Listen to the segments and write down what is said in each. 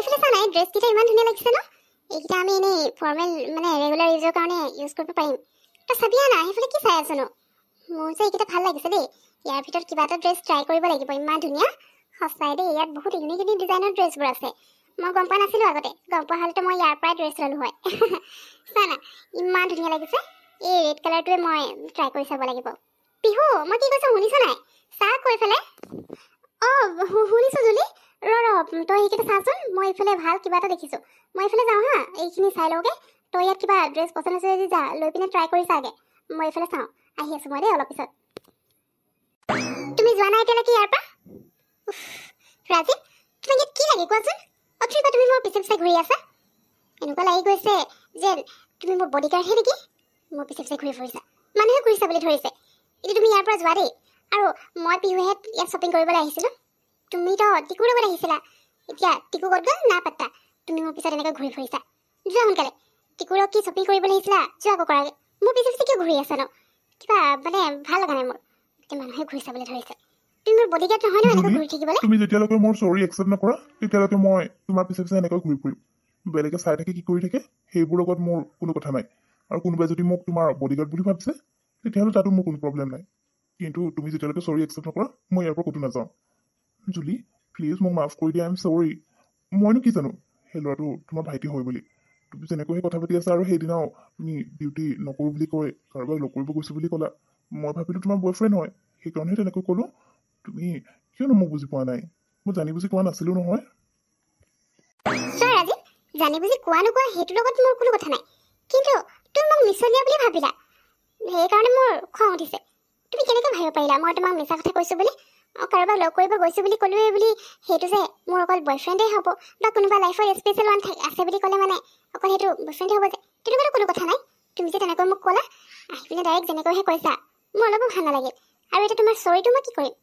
এইফালে চা নাই ড্ৰেছকেইটা ইমান ধুনীয়া লাগিছে ন এইকেইটা আমি এনেই ফৰ্মেল মানে ৰেগুলাৰ ইউজৰ কাৰণে ইউজ কৰিব পাৰিম তই চাবিয়া না সেইফালে কি চাই আছ ন মোৰ যে এইকেইটা ভাল লাগিছে দেই ইয়াৰ ভিতৰত কিবা এটা ড্ৰেছ ট্ৰাই কৰিব লাগিব ইমান ধুনীয়া সঁচাই দেই ইয়াত বহুত ইউনিক ইউনিক ডিজাইনৰ ড্ৰেছবোৰ আছে মই গম পোৱা নাছিলোঁ আগতে গম পোৱা হ'লেতো মই ইয়াৰ পৰাই ড্ৰেছ ল'লোঁ হয় চা না ইমান ধুনীয়া লাগিছে এই ৰেড কালাৰটোৱে মই ট্ৰাই কৰি চাব লাগিব পিহু মই কি কৈছোঁ শুনিছ নাই চাহ কৈ ফেলে শুনিছোঁ জুলি তই সেইকেইটা চাচোন মই এইফালে ভাল কিবা এটা দেখিছোঁ মই এইফালে যাওঁ হা এইখিনি চাই লওঁগৈ তই ইয়াত কিবা ড্ৰেছ পচন্দ আছে যদি যা লৈ পিনে ট্ৰাই কৰি চাগে মই এইফালে চাওঁ আহি আছোঁ মই দেই অলপ পিছত তুমি যোৱা নাই এতিয়ালৈকে ইয়াৰ পৰা ৰাজীৱ তোমাক ইয়াত কি লাগে কোৱাচোন অথৰিপা তুমি মোৰ পিছে পিছে ঘূৰি আছা এনেকুৱা লাগি গৈছে যেন তুমি মোৰ বডিগাৰ্ডহে নেকি মোৰ পিছে পিছে ঘূৰি ফুৰিছা মানুহে ঘূৰিছা বুলি ধৰিছে এতিয়া তুমি ইয়াৰ পৰা যোৱা দেই আৰু মই পিহুহে ইয়াত শ্বপিং কৰিবলৈ আহিছিলোঁ তুমিতো টিকুৰ লগত আহিছিলা এতিয়া টিকু ক'ত গ'ল না পাত্তা তুমি মোৰ পিছত এনেকৈ ঘূৰি ফুৰিছা যোৱা সোনকালে টিকুৰক কি শ্বপিং কৰিবলৈ আহিছিলা যোৱা আকৌ কৰাগে মোৰ পিছে পিছে কিয় ঘূৰি আছা ন কিবা মানে ভাল লগা নাই মোৰ এতিয়া মানুহে ঘূৰিছা বুলি ধৰিছে তুমি মোৰ বডিগাৰ্ড নহয় ন এনেকৈ ঘূৰি থাকিবলৈ তুমি যেতিয়ালৈকে মোৰ চৰি একচেপ্ট নকৰা তেতিয়ালৈকে মই তোমাৰ পিছে পিছে এনেকৈ ঘূৰি ফুৰিম বেলেগে চাই থাকে কি কৰি থাকে সেইবোৰ লগত মোৰ কোনো কথা নাই আৰু কোনোবাই যদি মোক তোমাৰ বডিগাৰ্ড বুলি ভাবিছে তেতিয়াহ'লে তাতো মোৰ কোনো প্ৰব্লেম নাই কিন্তু তুমি যেতিয়ালৈকে চৰি একচেপ্ট নকৰা মই ইয়াৰ পৰা ক'তো নাযাওঁ জুলি প্লিজ মোক মাফ কৰি দিয়া আই এম চৰি মইনো কি জানো সেই ল'ৰাটো তোমাৰ ভাইটি হয় বুলি তুমি যেনেকৈ কথা পাতি আছা আৰু সেইদিনাও তুমি ডিউটি নকৰোঁ বুলি কৈ কাৰোবাক লগ কৰিব গৈছোঁ বুলি ক'লা মই ভাবিলোঁ তোমাৰ বয়ফ্ৰেণ্ড হয় সেইকাৰণেহে তেনেকৈ ক'লোঁ তুমি কিয়নো মোক বুজি পোৱা নাই মই জানি বুজি কোৱা নাছিলোঁ নহয় ৰাজীৱ জানি বুজি কোৱা নোকোৱা সেইটোৰ লগত মোৰ কোনো কথা নাই কিন্তু তুমি মোক মিছলীয়া বুলি ভাবিলা সেইকাৰণে মোৰ খং উঠিছে তুমি কেনেকৈ ভাবিব পাৰিলা মই তোমাক মিছা কথা কৈছোঁ বুলি কাৰোবাক লগ কৰিব গৈছোঁ বুলি ক'লোৱেই বুলি সেইটো যে মোৰ অকল বয়ফ্ৰেণ্ডেই হ'ব বা কোনোবা লাইফৰ স্পেচিয়েল ওৱান আছে বুলি ক'লে মানে অকল সেইটো বয়ফ্ৰেণ্ডে হ'ব যে তেনেকুৱাতো কোনো কথা নাই তুমি যে তেনেকৈ মোক ক'লা আহি পিনে ডাইৰেক্ট যেনেকৈহে কৈছা মোৰ অলপো ভাল নালাগিল আৰু এতিয়া তোমাৰ চৰিটো মই কি কৰিম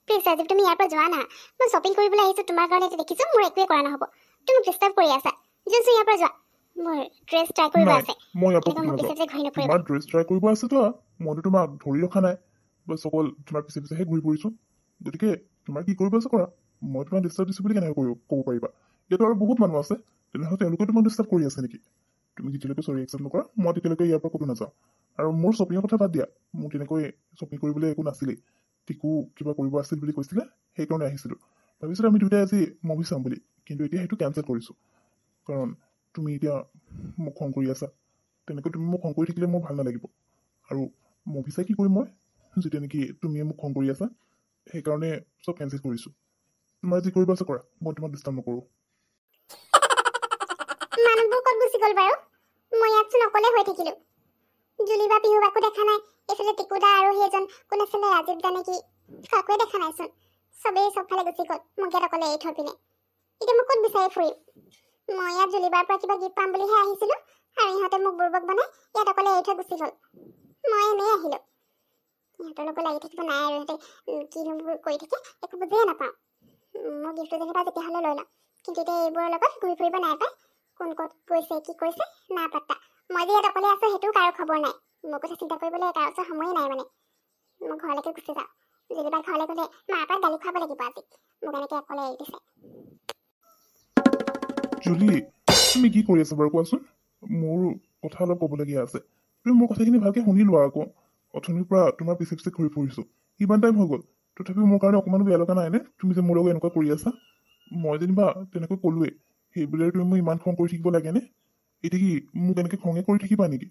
প্লিজ ৰাজীৱ তুমি ইয়াৰ পৰা যোৱা না মই শ্বপিং কৰিবলৈ আহিছোঁ তোমাৰ কাৰণে এতিয়া দেখিছোঁ মোৰ একোৱে কৰা নহ'ব তুমি ডিষ্টাৰ্ব কৰি আছা যোনচোন ইয়াৰ পৰা যোৱা মোৰ ড্ৰেছ ট্ৰাই কৰিব আছে মই ইয়াৰ পৰা তোমাৰ ড্ৰেছ ট্ৰাই কৰিব আছে তো মইতো তোমাক ধৰি ৰখা নাই বছ অকল তোমাৰ পিছে পিছেহে ঘূৰি ফুৰিছোঁ গতিকে তোমাৰ কি কৰিব আছে কৰা মই তোমাক ডিষ্টাৰ্ব দিছোঁ বুলি কেনেকৈ ক'ব পাৰিবা ইয়াতো আৰু বহুত মানুহ আছে তেনেহ'লে তেওঁলোকে তোমাক ডিষ্টাৰ্ব কৰি আছে নেকি তুমি যেতিয়ালৈকে চৰি একচেপ্ট নকৰা মই তেতিয়ালৈকে ইয়াৰ পৰা ক'তো নাযাওঁ আৰু মোৰ শ্বপিঙৰ কথা বাদ দিয়া মোৰ তেনেকৈ শ্বপিং কৰিবলৈ একো নাছিলেই টিকু কিবা কৰিব আছিল বুলি কৈছিলে সেইকাৰণে আহিছিলোঁ ভাবিছিলোঁ আমি দুয়োটাই আজি মুভি চাম বুলি কিন্তু এতিয়া সেইটো কেঞ্চেল কৰিছোঁ কাৰণ তুমি এতিয়া মোক খং কৰি আছা তেনেকৈ তুমি মোক খং কৰি থাকিলে মোৰ ভাল নালাগিব আৰু মুভি চাই কি কৰিম মই যেতিয়া নেকি তুমিয়ে মোক খং কৰি আছা সেইকাৰণে চব কেঞ্চেল কৰিছোঁ তোমাৰ যি কৰিব আছে কৰা মই তোমাক ডিষ্টাৰ্ব নকৰোঁ মানুহবোৰ ক'ত গুচি গ'ল বাৰু মই ইয়াতচোন অকলে হৈ থাকিলোঁ জুলি বা পিহু বাকো দেখা নাই এইফালে টিকুদা আৰু সেইজন কোন আছিলে ৰাজীৱ দা নেকি কাকোৱে দেখা নাইচোন চবেই চবফালে গুচি গ'ল মোক ইয়াত অকলে এৰি থৈ পিনে এতিয়া মই ক'ত বিচাৰি ফুৰিম মই ইয়াত জুলিবাৰ পৰা কিবা গিফ্ট পাম বুলিহে আহিছিলোঁ আৰু ইহঁতে মোক বুৰ্বক বনাই ইয়াত অকলে এৰি থৈ গুচি গ'ল মই এনেই আহিলোঁ ইহঁতৰ লগত লাগি থাকিব নাই আৰু ইহঁতে কিবোৰ কৰি থাকে একো বুজিয়ে নাপাওঁ মোৰ গিফ্টটো যেনিবা তেতিয়াহ'লে লৈ লওঁ কিন্তু এতিয়া এইবোৰৰ লগত ঘূৰি ফুৰিব নাই পায় কোন ক'ত গৈছে কি কৰিছে না পাত্তা মই যে ইয়াত অকলে আছোঁ সেইটোও কাৰো খবৰ নাই মোৰ কথা চিন্তা কৰিবলৈ কাৰো ওচৰত সময়ে নাই মানে মই ঘৰলৈকে গুচি যাওঁ জুলিবাৰ ঘৰলৈ গ'লে মাৰ পৰা গালি খুৱাব লাগিব আজি মোক এনেকৈ অকলে এৰি দিছে জুলি তুমি কি কৰি আছা বাৰু কোৱাচোন মোৰ কথা অলপ ক'বলগীয়া আছে তুমি মোৰ কথাখিনি ভালকৈ শুনি লোৱা আকৌ অথনিৰ পৰা তোমাৰ পিছে পিছে ঘূৰি ফুৰিছোঁ ইমান টাইম হৈ গ'ল তথাপিও মোৰ কাৰণে অকণমানো বেয়া লগা নাইনে তুমি যে মোৰ লগত এনেকুৱা কৰি আছা মই যেনিবা তেনেকৈ ক'লোৱেই সেইবোৰে তুমি মোক ইমান খং কৰি থাকিব লাগেনে এতিয়া কি মোক এনেকৈ খঙে কৰি থাকিবা নেকি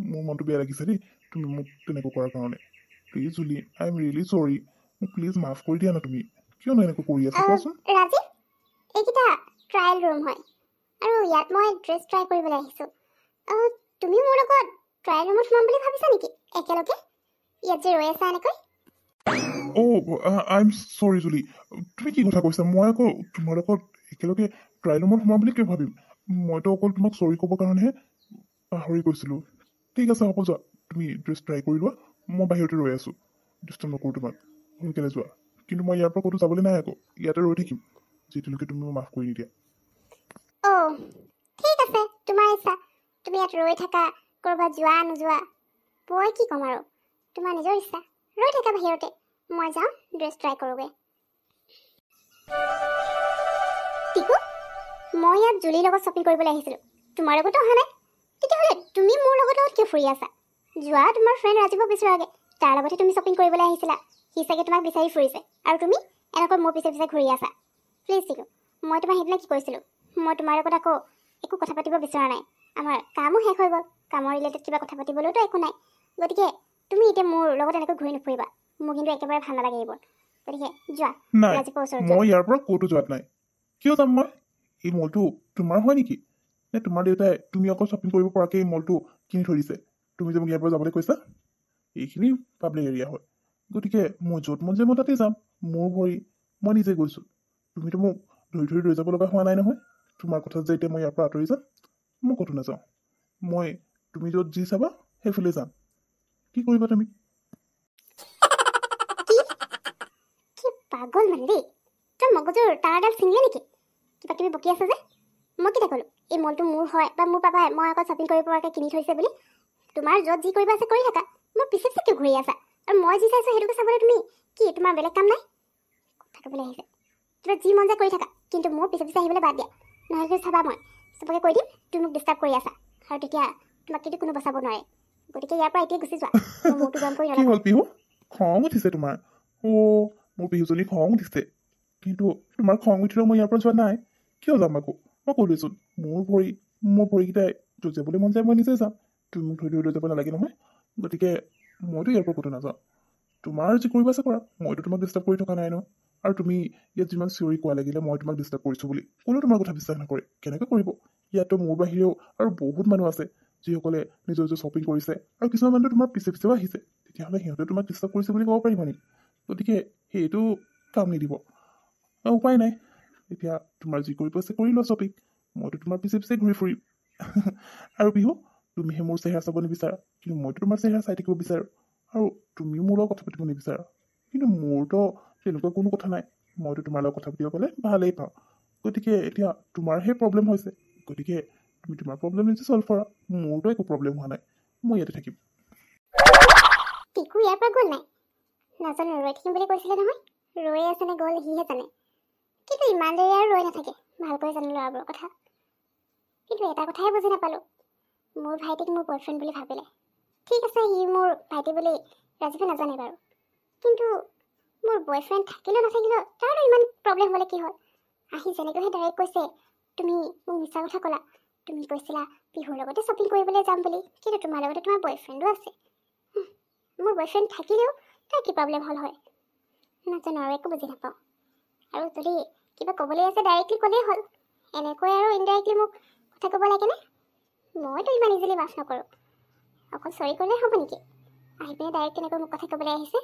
মোৰ মনটো বেয়া লাগিছে দেই তুমি মোক তেনেকৈ কৰাৰ কাৰণে please Julie I am really sorry মোক প্লিজ মাফ কৰি দিয়া না তুমি কিয়নো এনেকৈ কৰি আছা কোৱাচোন ৰাজীৱ এইকেইটা ট্ৰায়েল ৰুম হয় আৰু ইয়াত মই ড্ৰেছ ট্ৰাই কৰিবলৈ আহিছোঁ তুমি মোৰ লগত ট্ৰায়েল ৰুমত সোমাম বুলি ভাবিছা নেকি একেলগে ইয়াত যে ৰৈ আছা এনেকৈ আই এম চৰি জুলি তুমি কি কথা কৈছা মই আকৌ তোমাৰ লগত একেলগে ট্ৰায়েল ৰুমত সোমাম বুলি কিয় ভাবিম মইতো অকল তোমাক চৰি ক'বৰ কাৰণেহে পাহৰি গৈছিলোঁ ঠিক আছে হ'ব যোৱা তুমি ড্ৰেছ ট্ৰাই কৰি লোৱা মই বাহিৰতে ৰৈ আছোঁ ডিষ্টাৰ্ব নকৰোঁ তোমাক সোনকালে যোৱা কিন্তু মই ইয়াৰ পৰা ক'তো যাবলৈ নাই আকৌ ইয়াতে ৰৈ থাকিম যেতিয়ালৈকে তুমি মোক মাফ কৰি নিদিয়া ঠিক আছে তোমাৰ ইচ্ছা তুমি ইয়াত ৰৈ থাকা ক'ৰবাত যোৱা নোযোৱা মই কি ক'ম আৰু তোমাৰ নিজৰ ইচ্ছা ৰৈ থাকা বাহিৰতে মই যাওঁ ড্ৰেছ ট্ৰাই কৰোঁগৈ টিকু মই ইয়াত জুলিৰ লগত শ্বপিং কৰিবলৈ আহিছিলোঁ, তোমাৰ লগতো অহা নাই। তেতিয়াহ'লে তুমি মোৰ লগত কিয় ফুৰি আছা? যোৱা তোমাৰ ফ্ৰেণ্ড ৰাজীৱক বিচৰাগে, তাৰ লগতে তুমি শ্বপিং কৰিবলৈ আহিছিলা। সি চাগে তোমাক বিচাৰি ফুৰিছে আৰু তুমি এনেকৈ মোৰ পিছে পিছে ঘূৰি আছা। প্লিজ চিকু, মই তোমাক সেইদিনা কি কৈছিলোঁ, মই তোমাৰ লগত আকৌ একো কথা পাতিব বিচৰা নাই। আমাৰ কামো শেষ হৈ গ'ল, কামৰ ৰিলেটেড কিবা কথা পাতিবলৈতো একো নাই। গতিকে তুমি এতিয়া মোৰ লগত এনেকৈ ঘূৰি নুফুৰিবা, মোৰ কিন্তু একেবাৰে ভাল নালাগে এইবোৰ। গতিকে যোৱা নাই, ৰাজীৱৰ ওচৰত মই ইয়াৰ পৰা ক'তো যোৱাত নাই। কিয় যাম মই? এই মলটো তোমাৰ হয় নেকি? নে তোমাৰ দেউতাই তুমি অকল শ্বপিং কৰিব পৰাকৈ এই মলটো কিনি থৈ দিছে? তুমি যে মোক ইয়াৰ পৰা যাবলৈ কৈছা, এইখিনি পাব্লিক এৰিয়া হয়। গতিকে মই য'ত মন যায় মই তাতে যাম। মোৰ ভৰি, মই নিজে গৈছোঁ। তুমিতো মোক ধৰি ধৰি লৈ যাব লগা হোৱা নাই নহয়। তোমাৰ কথাত যে এতিয়া মই ইয়াৰ পৰা আঁতৰি যাম, মই ক'তো নাযাওঁ। মই তুমি য'ত যি চাবা সেইফালে যাম। কি কৰিবা তুমি? কি পাগল মানে দেই, তোৰ মগজুৰ তাঁৰডাল ছিঙিলে নেকি? কিবা কিবি বকি আছে যে। মই কেতিয়া ক'লোঁ এই মলটো মোৰ হয় বা মোৰ পাপাই মই অকল শ্বপিং কৰিব পৰাকৈ কিনি থৈছে বুলি? তোমাৰ য'ত যি কৰিব আছে কৰি থাকা, মোৰ পিছে পিছে কিয় ঘূৰি আছা? আৰু মই যি চাইছোঁ সেইটোকে চাবলৈ তুমি কি তোমাৰ বেলেগ কাম নাই? কথা ক'বলৈ আহিছে, তোমাৰ যি মন যায় কৰি থাকা, কিন্তু মোৰ পিছে পিছে আহিবলৈ বাদ দিয়া। নহ'লে চাবা মই চবকে কৈ দিম তুমি মোক ডিষ্টাৰ্ব কৰি আছা, আৰু তেতিয়া তোমাক কিন্তু কোনো বচাব নোৱাৰে। গতিকে ইয়াৰ পৰা এতিয়াই গুচি যোৱা, মোৰ মূৰটো গৰম কৰি কি নল'বা। হ'ল পিহু? খং উঠিছে তোমাৰ? অ', মোৰ পিহুজনী খং উঠিছে। কিন্তু তোমাৰ খং উঠিলেও মই ইয়াৰ পৰা যোৱা নাই। কিয় যাম আকৌ? মই ক'লোৱেচোন মোৰ ভৰিকেইটাই য'ত যাবলৈ মন যায় মই নিজে যাম। তুমি মোক ধৰি ধৰি লৈ যাব নালাগে নহয়। গতিকে মইতো ইয়াৰ পৰা ক'তো নাযাওঁ। তোমাৰ যি কৰিব আছে কৰা, মইতো তোমাক ডিষ্টাৰ্ব কৰি থকা নাই ন। আৰু তুমি ইয়াত যিমান চিঞৰি কোৱা লাগিলে মই তোমাক ডিষ্টাৰ্ব কৰিছোঁ বুলি, কোনো তোমাৰ কথা বিশ্বাস নকৰে। কেনেকৈ কৰিব? ইয়াততো মোৰ বাহিৰেও আৰু বহুত মানুহ আছে যিসকলে নিজৰ নিজৰ শ্বপিং কৰিছে, আৰু কিছুমান মানুহ তোমাৰ পিছে পিছেও আহিছে। তেতিয়াহ'লে সিহঁতে তোমাক ডিষ্টাৰ্ব কৰিছে বুলি ক'ব পাৰিব নেকি? গতিকে সেইটো কাম নিদিব। উপায় নাই, এতিয়া তোমাৰ যি কৰিব আছে কৰি লোৱা শ্বপিং। মইতো তোমাৰ পিছে পিছে ঘূৰি ফুৰিম। আৰু বিহু, তুমিহে মোৰ চেহেৰা চাব নিবিচাৰা, কিন্তু মইতো তোমাৰ চেহেৰা চাই থাকিব বিচাৰোঁ। আৰু তুমিও মোৰ লগত কথা পাতিব নিবিচাৰা, কিন্তু মোৰতো তেনেকুৱা কোনো কথা নাই। মইতো তোমাৰ লগত কথা পাতিব পালে ভালেই পাওঁ। গতিকে এতিয়া তোমাৰহে প্ৰব্লেম হৈছে। গতিকে তুমি তোমাৰ প্ৰব্লেম নিজে চল্ভ কৰা। মোৰতো একো প্ৰব্লেম হোৱা নাই, মই ইয়াতে থাকিম। টিকু ইয়াৰ পৰা গ'ল নাই? নাজানো, ৰৈ থাকিম বুলি কৈছিলে নহয়। ৰৈ আছে নে গ'ল সিহে জানে। কিন্তু ইমান দেৰি আৰু ৰৈ নাথাকে, ভালকৈ জানো ল'ৰাবোৰৰ কথা। কিন্তু এটা কথাহে বুজি নাপালোঁ, মোৰ ভাইটিক মোৰ বয়ফ্ৰেণ্ড বুলি ভাবিলে। ঠিক আছে, সি মোৰ ভাইটি বুলি ৰাজীৱে নাজানে বাৰু, কিন্তু মোৰ বয়ফ্ৰেণ্ড থাকিলেও নাথাকিলেও তাৰতো ইমান প্ৰব্লেম হ'লে কি হ'ল? আহি যেনেকৈহে ডাইৰেক্ট কৈছে, তুমি মোক মিছা কথা ক'লা। তুমি কৈছিলা বিহুৰ লগতে শ্বপিং কৰিবলৈ যাম বুলি, কিন্তু তোমাৰ লগতে তোমাৰ বয়ফ্ৰেণ্ডো আছে। মোৰ বয়ফ্ৰেণ্ড থাকিলেও তাৰ কি প্ৰব্লেম হ'ল হয়? নাজানো আৰু একো বুজি নাপাওঁ। আৰু যদি কিবা ক'বলৈ আছে ডাইৰেক্টলি ক'লেই হ'ল, এনেকৈ আৰু ইনডাইৰেক্টলি মোক কথা ক'ব লাগেনে? মইতো ইমান ইজিলি মাফ নকৰোঁ। অকল চৰি ক'লেই হ'ব নেকি? আহি পিনে ডাইৰেক্ট কেনেকৈ মোক কথা ক'বলৈ আহিছে?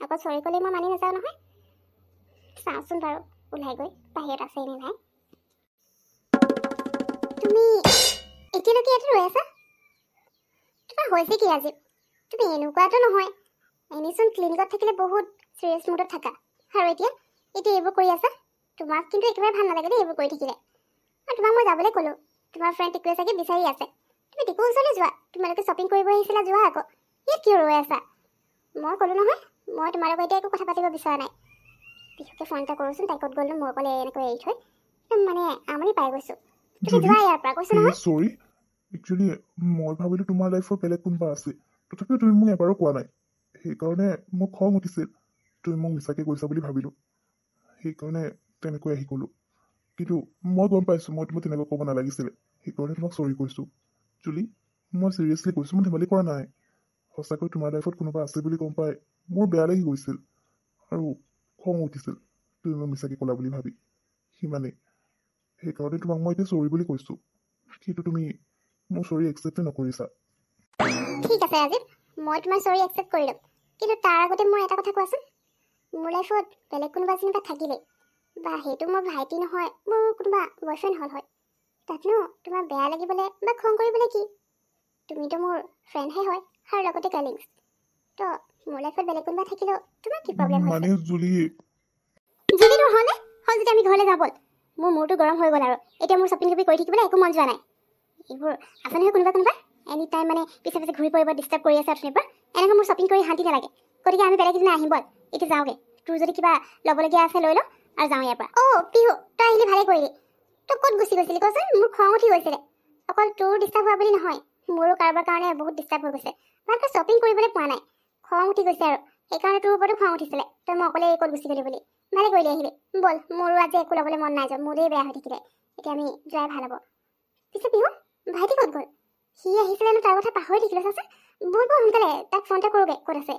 অকল চৰি ক'লেই মই মানি নাযাওঁ নহয়। চাওঁচোন বাৰু ওলাই গৈ বাহিৰত আছেই নে নাই। তুমি এতিয়ালৈকে ইয়াতে ৰৈ আছা? তোমাৰ হৈছে কি আজি? তুমি এনেকুৱাটো নহয়, এনেচোন ক্লিনিকত থাকিলে বহুত চিৰিয়াছ মুডত থাকা, আৰু এতিয়া এইবোৰ কৰি আছা? তোমাক কিন্তু একেবাৰে ভাল নালাগে দেই এইবোৰ কৰি থাকিলে। আৰু তোমাক মই যাবলৈ ক'লোঁ, তোমাৰ ফ্ৰেণ্ড টিকুৱে চাগে বিচাৰি আছে। তুমি টিকুৰ ওচৰলৈ যোৱা, তোমালোকে শ্বপিং কৰিব আহিছিলা, যোৱা আকৌ। ইয়াত কিয় ৰৈ আছা? মই ক'লোঁ নহয়, মই তোমাৰ লগত এতিয়া একো কথা পাতিব বিচৰা নাই। বিশেষকৈ ফোন এটা কৰোঁচোন, তাই ক'ত গ'লো, মোৰ অকলে এনেকৈ এৰি থৈ মানে আমনি পাই গৈছোঁ। তুমি যোৱা ইয়াৰ পৰা, কৈছোঁ নহয়। চৰি, একচুৱেলি মই ভাবিলোঁ তোমাৰ লাইফৰ বেলেগ কোনোবা আছে, তথাপিও তুমি মোক এবাৰো কোৱা নাই। সেইকাৰণে মোৰ খং উঠিছিল। তুমি মোক মিছাকৈ কৈছা বুলি ভাবিলোঁ, সেইকাৰণে তেনেকৈ আহি গ'লোঁ। কিন্তু মই গম পাইছোঁ মই তোমাক তেনেকৈ ক'ব নালাগিছিলে, সেইকাৰণে তোমাক চৰি কৈছোঁ। জুলি, মই চিৰিয়াছলি কৈছোঁ, মই ধেমালি কৰা নাই। সঁচাকৈ তোমাৰ লাইফত কোনোবা আছে বুলি গম পাই মোৰ বেয়া লাগি গৈছিল, আৰু খং উঠিছিল তুমি মোক মিছাকৈ ক'লা বুলি ভাবি, সিমানেই। সেইকাৰণে তোমাক মই এতিয়া চৰি বুলি কৈছোঁ, কিন্তু তুমি মোৰ চৰি একচেপ্টে নকৰিছা। ঠিক আছে ৰাজীৱ, মই তোমাৰ চৰি একচেপ্ট কৰি ল'ম, কিন্তু তাৰ আগতে মোৰ এটা কথা কোৱাচোন। মোৰ লাইফত বেলেগ কোনোবা যেনিবা থাকিলে, বা সেইটো মোৰ ভাইটি নহয়, মোৰ কোনোবা বয়ফ্ৰেণ্ড হ'ল হয়, তাতনো তোমাৰ বেয়া লাগিবলৈ বা খং কৰিবলৈ কি? তুমিতো মোৰ ফ্ৰেণ্ডহে হয়, আৰু লগতে কালিংছ। তো মোৰ লাইফত বেলেগ কোনোবা থাকিলেও তোমাৰ কি প্ৰব্লেম হৈছে? মানে জুলি, জুলিটো হ'লে হ'ল যেতিয়া আমি ঘৰলৈ যাব। মোৰ মূৰটো গৰম হৈ গ'ল, আৰু এতিয়া মোৰ শ্বপিং টপিং কৰি থাকিবলৈ একো মন যোৱা নাই। এইবোৰ আছে নহয় কোনোবা এনি টাইম মানে পিছে পিছে ঘূৰি পৰিব, ডিষ্টাৰ্ব কৰি আছে অথনিৰ পৰা। এনেকৈ মোৰ শ্বপিং কৰি শান্তি নালাগে। গতিকে আমি বেলেগ এদিন আহিম ব'ল, এতিয়া যাওঁগৈ। তোৰ যদি কিবা ল'বলগীয়া আছে লৈ ল, আৰু যাওঁ ইয়াৰ পৰা। পিহু, তই আহিলি ভালে কৰিলি। তই ক'ত গুচি গৈছিলি কচোন? মোৰ খং উঠি গৈছিলে। অকল তোৰ ডিষ্টাৰ্ব হোৱা বুলি নহয়, মোৰো কাৰোবাৰ কাৰণে বহুত ডিষ্টাৰ্ব হৈ গৈছে। ভালকৈ শ্বপিং কৰিবলৈ পোৱা নাই, খং উঠি গৈছে আৰু সেইকাৰণে তোৰ ওপৰতো খং উঠিছিলে। তই মই অকলে ক'ত গুচি গলি বুলি। ভালে কৰিলি আহিলি। ব'ল, মোৰো আজি একো ল'বলৈ মন নাই যোৱা, মোৰেই বেয়া হৈ থাকিলে। এতিয়া আমি যোৱাই ভাল হ'ব। পিছে বিহু, ভাইটি ক'ত গ'ল? সি আহিছিলে ন, তাৰ কথা পাহৰি থাকিলে চাচোন। ব'ল ব'ল সোনকালে তাক ফোন এটা কৰোঁগৈ, ক'ত আছে।